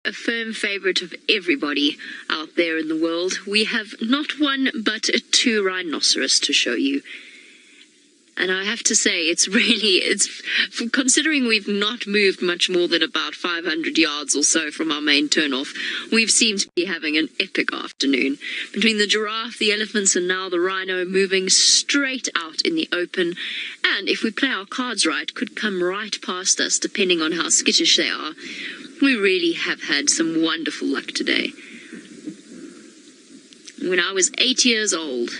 a firm favorite of everybody out there in the world. We have not one but two rhinoceros to show you. And I have to say, it's considering we've not moved much more than about 500 yards or so from our main turnoff, we've seemed to be having an epic afternoon. Between the giraffe, the elephants, and now the rhino moving straight out in the open, and if we play our cards right, could come right past us depending on how skittish they are. We really have had some wonderful luck today. When I was 8 years old,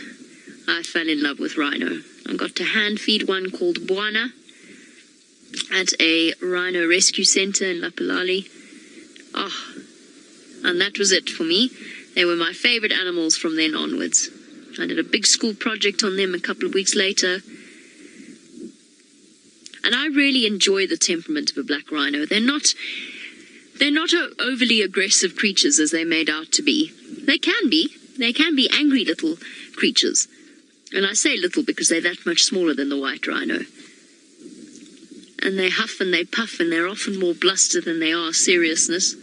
I fell in love with rhino. I got to hand feed one called Bwana at a rhino rescue center in Lapalali. And that was it for me. They were my favorite animals from then onwards. I did a big school project on them a couple of weeks later. And I really enjoy the temperament of a black rhino. They're not overly aggressive creatures as they're made out to be. They can be angry little creatures. And I say little because they're that much smaller than the white rhino. And they huff and they puff, and they're often more bluster than they are seriousness.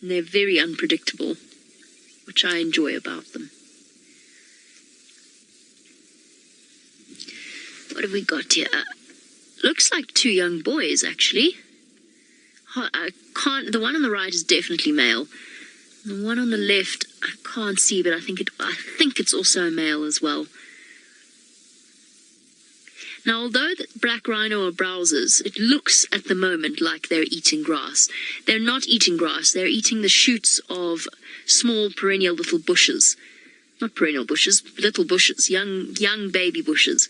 And they're very unpredictable, which I enjoy about them. What have we got here? Looks like two young boys, actually. The one on the right is definitely male. The one on the left, I can't see, but I think it's also a male as well. Now, although the black rhino are browsers, it looks at the moment like they're eating grass. They're not eating grass. They're eating the shoots of small perennial little bushes. Not perennial bushes, little bushes, young baby bushes.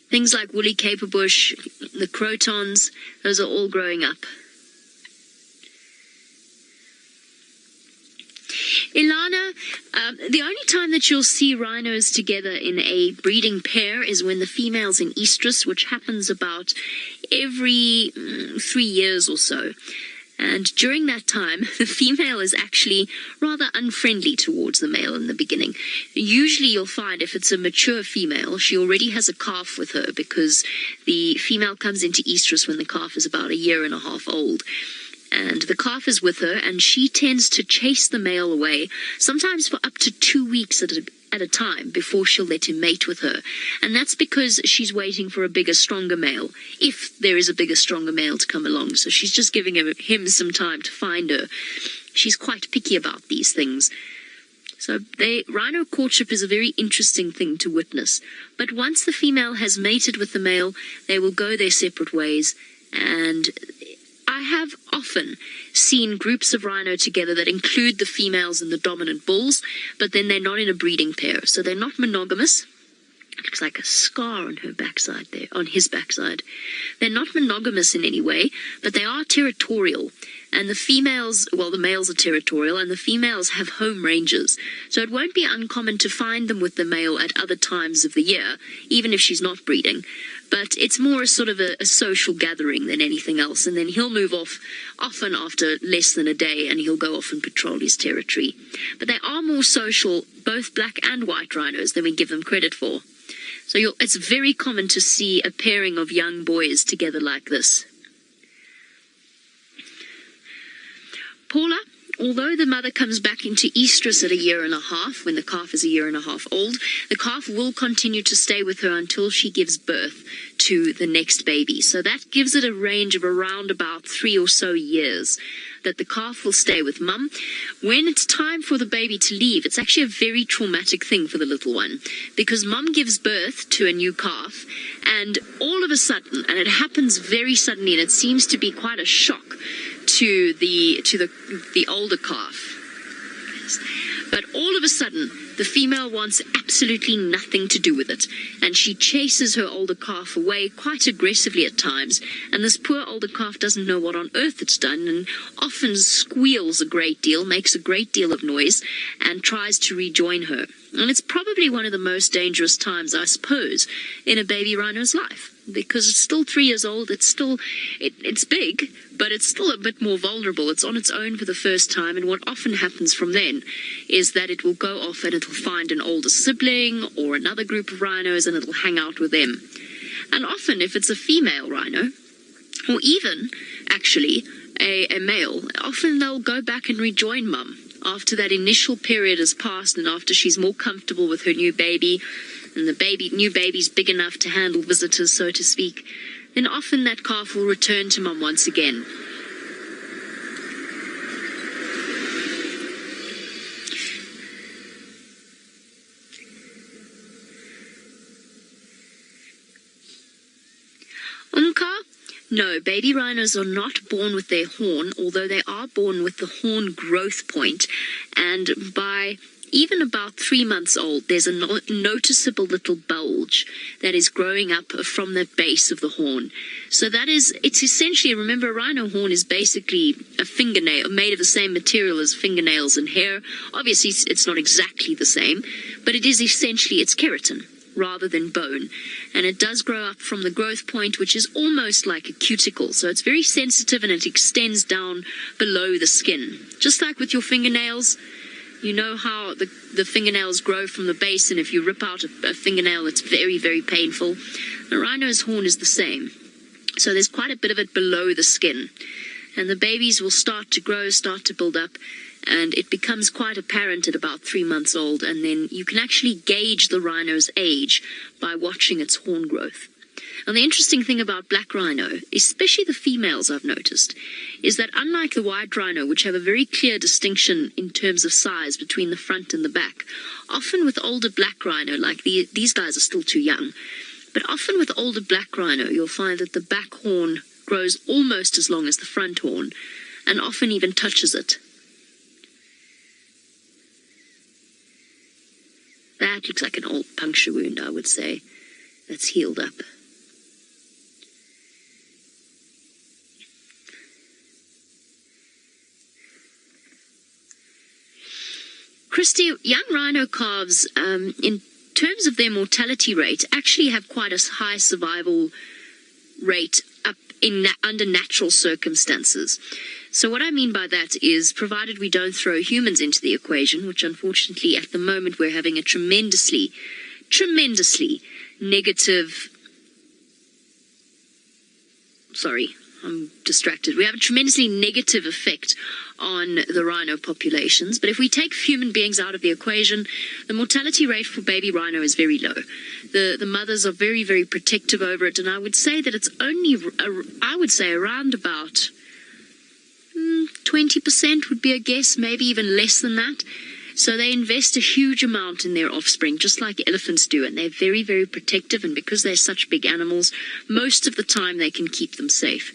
Things like woolly caper bush, the crotons, those are all growing up. Ilana, the only time that you'll see rhinos together in a breeding pair is when the female's in estrus, which happens about every 3 years or so. And during that time, the female is actually rather unfriendly towards the male in the beginning. Usually you'll find if it's a mature female, she already has a calf with her because the female comes into estrus when the calf is about 1.5 years old. And the calf is with her, and she tends to chase the male away, sometimes for up to 2 weeks at a time before she'll let him mate with her. And that's because she's waiting for a bigger, stronger male, if there is a bigger, stronger male to come along. So she's just giving him some time to find her. She's quite picky about these things. So rhino courtship is a very interesting thing to witness. But once the female has mated with the male, they will go their separate ways. And I have often seen groups of rhino together that include the females and the dominant bulls, but then they're not in a breeding pair. So they're not monogamous. It looks like a scar on her backside there, on his backside. They're not monogamous in any way, but they are territorial. And the females, well, the males are territorial, and the females have home ranges. So it won't be uncommon to find them with the male at other times of the year, even if she's not breeding. But it's more a sort of a social gathering than anything else. And then he'll move off often after less than a day, and he'll go off and patrol his territory. But they are more social, both black and white rhinos, than we give them credit for. So it's very common to see a pairing of young boys together like this. Paula, although the mother comes back into estrus at 1.5 years, when the calf is 1.5 years old, the calf will continue to stay with her until she gives birth to the next baby. So that gives it a range of around about 3 or so years that the calf will stay with mum. When it's time for the baby to leave, it's actually a very traumatic thing for the little one, because mum gives birth to a new calf, and all of a sudden, and it happens very suddenly, and it seems to be quite a shock to the older calf. But all of a sudden, the female wants absolutely nothing to do with it, and she chases her older calf away quite aggressively at times, and this poor older calf doesn't know what on earth it's done, and often squeals a great deal, makes a great deal of noise, and tries to rejoin her. And it's probably one of the most dangerous times, I suppose, in a baby rhino's life, because it's still 3 years old. It's big, but it's still a bit more vulnerable. It's on its own for the first time, and what often happens from then is that it will go off and it'll find an older sibling or another group of rhinos, and it'll hang out with them. And often, if it's a female rhino, or even, actually, a male, often they'll go back and rejoin mum after that initial period has passed and after she's more comfortable with her new baby and the new baby's big enough to handle visitors, so to speak. Then often that calf will return to mum once again. No, baby rhinos are not born with their horn, although they are born with the horn growth point. And by even about 3 months old, there's a noticeable little bulge that is growing up from the base of the horn. So it's essentially, remember, a rhino horn is basically a fingernail made of the same material as fingernails and hair. Obviously, it's not exactly the same, but it is essentially, it's keratin rather than bone, and it does grow up from the growth point, which is almost like a cuticle, so it's very sensitive and it extends down below the skin, just like with your fingernails. You know how the fingernails grow from the base, and if you rip out a fingernail, it's very, very painful. The rhino's horn is the same, so there's quite a bit of it below the skin, and the babies will start to grow, start to build up, and it becomes quite apparent at about 3 months old, and then you can actually gauge the rhino's age by watching its horn growth. And the interesting thing about black rhino, especially the females I've noticed, is that unlike the white rhino, which have a very clear distinction in terms of size between the front and the back, often with older black rhino, like these guys are still too young, but often with older black rhino, you'll find that the back horn grows almost as long as the front horn, and often even touches it. That looks like an old puncture wound, I would say, that's healed up. Christy, young rhino calves, in terms of their mortality rate, actually have quite a high survival rate under natural circumstances. So what I mean by that is, provided we don't throw humans into the equation, which unfortunately at the moment we're having a tremendously negative... Sorry, I'm distracted. We have a tremendously negative effect on the rhino populations. But if we take human beings out of the equation, the mortality rate for baby rhino is very low. The mothers are very, very protective over it. And I would say that it's only, around about 20% would be a guess, maybe even less than that. So they invest a huge amount in their offspring, just like elephants do, and they're very, very protective, and because they're such big animals, most of the time they can keep them safe.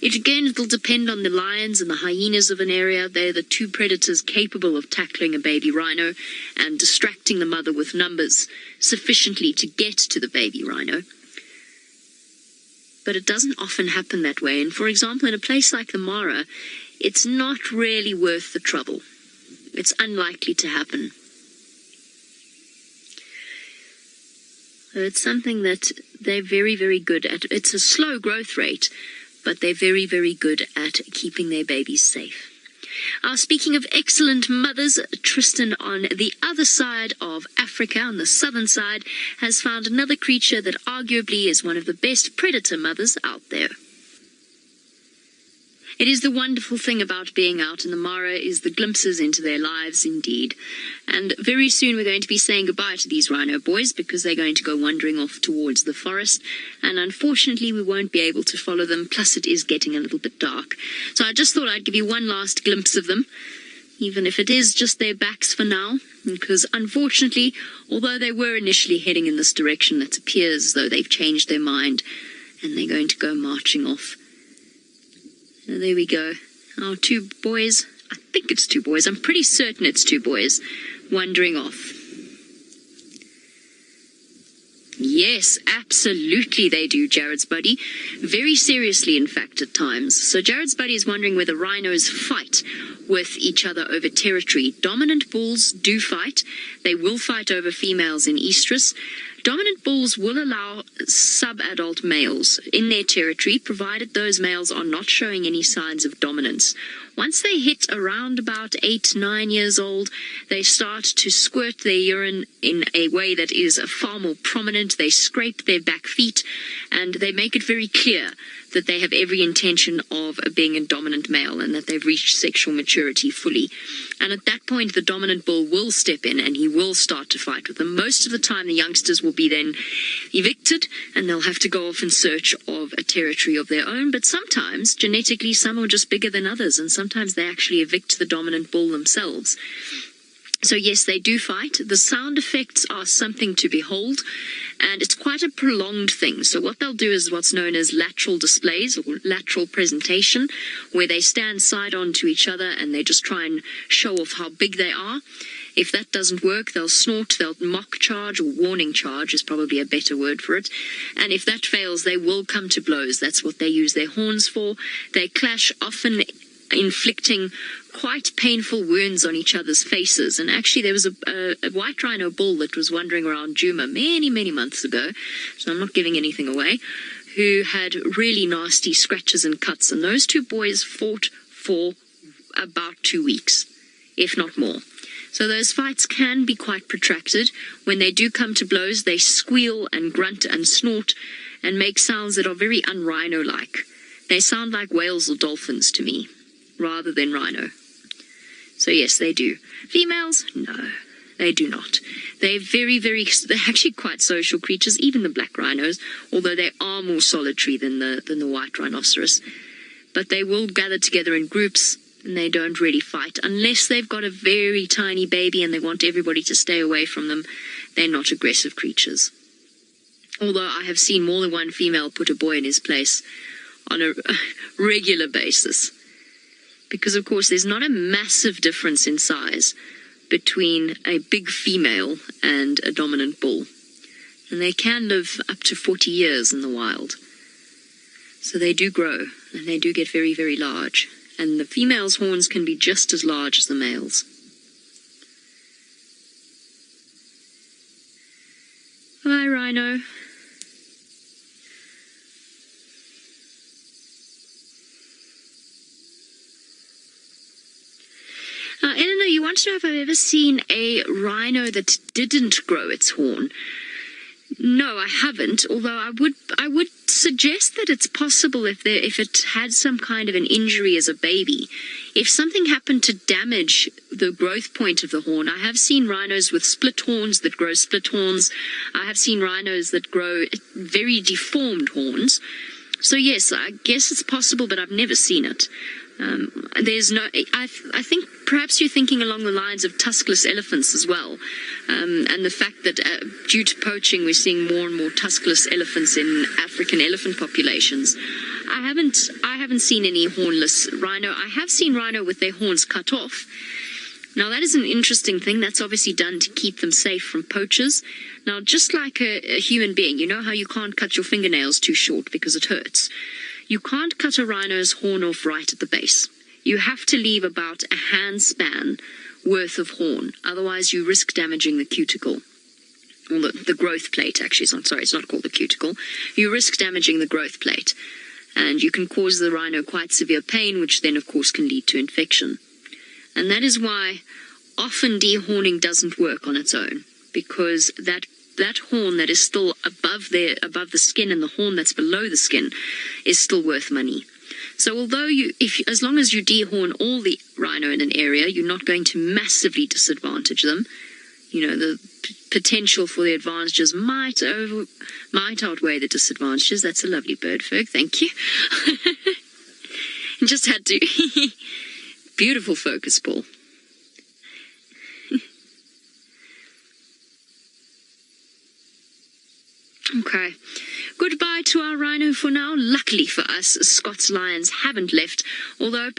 It'll depend on the lions and the hyenas of an area. They're the two predators capable of tackling a baby rhino and distracting the mother with numbers sufficiently to get to the baby rhino. But it doesn't often happen that way, and for example, in a place like the Mara, it's not really worth the trouble. It's unlikely to happen. It's something that they're very, very good at. It's a slow growth rate, but they're very, very good at keeping their babies safe. Speaking of excellent mothers, Tristan on the other side of Africa, on the southern side, has found another creature that arguably is one of the best predator mothers out there. It is the wonderful thing about being out in the Mara is the glimpses into their lives indeed. And very soon we're going to be saying goodbye to these rhino boys because they're going to go wandering off towards the forest. And unfortunately we won't be able to follow them, plus it is getting a little bit dark. So I just thought I'd give you one last glimpse of them, even if it is just their backs for now. Because unfortunately, although they were initially heading in this direction, it appears as though they've changed their mind and they're going to go marching off. So there we go. Our two boys, I think it's two boys, I'm pretty certain it's two boys, wandering off. Yes, absolutely they do, Jared's buddy. Very seriously, in fact, at times. So Jared's buddy is wondering whether rhinos fight with each other over territory. Dominant bulls do fight. They will fight over females in estrus. Dominant bulls will allow sub-adult males in their territory, provided those males are not showing any signs of dominance. Once they hit around about 8-9 years old, they start to squirt their urine in a way that is far more prominent. They scrape their back feet, and they make it very clear that they have every intention of being a dominant male and that they've reached sexual maturity fully. And at that point, the dominant bull will step in and he will start to fight with them. Most of the time, the youngsters will be then evicted and they'll have to go off in search of a territory of their own. But sometimes, genetically, some are just bigger than others, and sometimes they actually evict the dominant bull themselves. So yes, they do fight. The sound effects are something to behold, and it's quite a prolonged thing. So what they'll do is what's known as lateral displays or lateral presentation, where they stand side on to each other and they just try and show off how big they are. If that doesn't work, they'll snort, they'll mock charge, or warning charge is probably a better word for it. And if that fails, they will come to blows. That's what they use their horns for. They clash, often inflicting quite painful wounds on each other's faces. And actually there was a white rhino bull that was wandering around Djuma many months ago, so I'm not giving anything away, who had really nasty scratches and cuts, and those two boys fought for about 2 weeks, if not more. So those fights can be quite protracted. When they do come to blows, they squeal and grunt and snort and make sounds that are very un-rhino-like. They sound like whales or dolphins to me, rather than rhino. So yes, they do. Females? No, they do not. They're they're actually quite social creatures, even the black rhinos, although they are more solitary than the white rhinoceros. But they will gather together in groups, and they don't really fight. Unless they've got a very tiny baby and they want everybody to stay away from them, they're not aggressive creatures. Although I have seen more than one female put a boy in his place on a regular basis. Because, of course, there's not a massive difference in size between a big female and a dominant bull. And they can live up to 40 years in the wild. So they do grow, and they do get very large. And the female's horns can be just as large as the male's. Hi, Rhino. Eleanor, you want to know if I've ever seen a rhino that didn't grow its horn? No, I haven't, although I would suggest that it's possible if it had some kind of an injury as a baby. If something happened to damage the growth point of the horn, I have seen rhinos with split horns that grow split horns. I have seen rhinos that grow very deformed horns. So yes, I guess it's possible, but I've never seen it. I think perhaps you're thinking along the lines of tuskless elephants as well, and the fact that due to poaching we're seeing more and more tuskless elephants in African elephant populations. I haven't seen any hornless rhino. I have seen rhino with their horns cut off. Now that is an interesting thing. That's obviously done to keep them safe from poachers. Now, just like a human being, you know how you can't cut your fingernails too short because it hurts. You can't cut a rhino's horn off right at the base. You have to leave about a hand span worth of horn. Otherwise, you risk damaging the cuticle. Or the growth plate, actually. It's not called the cuticle. You risk damaging the growth plate. And you can cause the rhino quite severe pain, which then, of course, can lead to infection. And that is why often dehorning doesn't work on its own. Because that horn that is still above the skin, and the horn that's below the skin is still worth money. So although as long as you dehorn all the rhino in an area, you're not going to massively disadvantage them. You know, the potential for the advantages might outweigh the disadvantages. That's a lovely bird, Ferg. Thank you. Just had to. Beautiful focus ball. Okay. Goodbye to our rhino for now. Luckily for us, Scots lions haven't left, although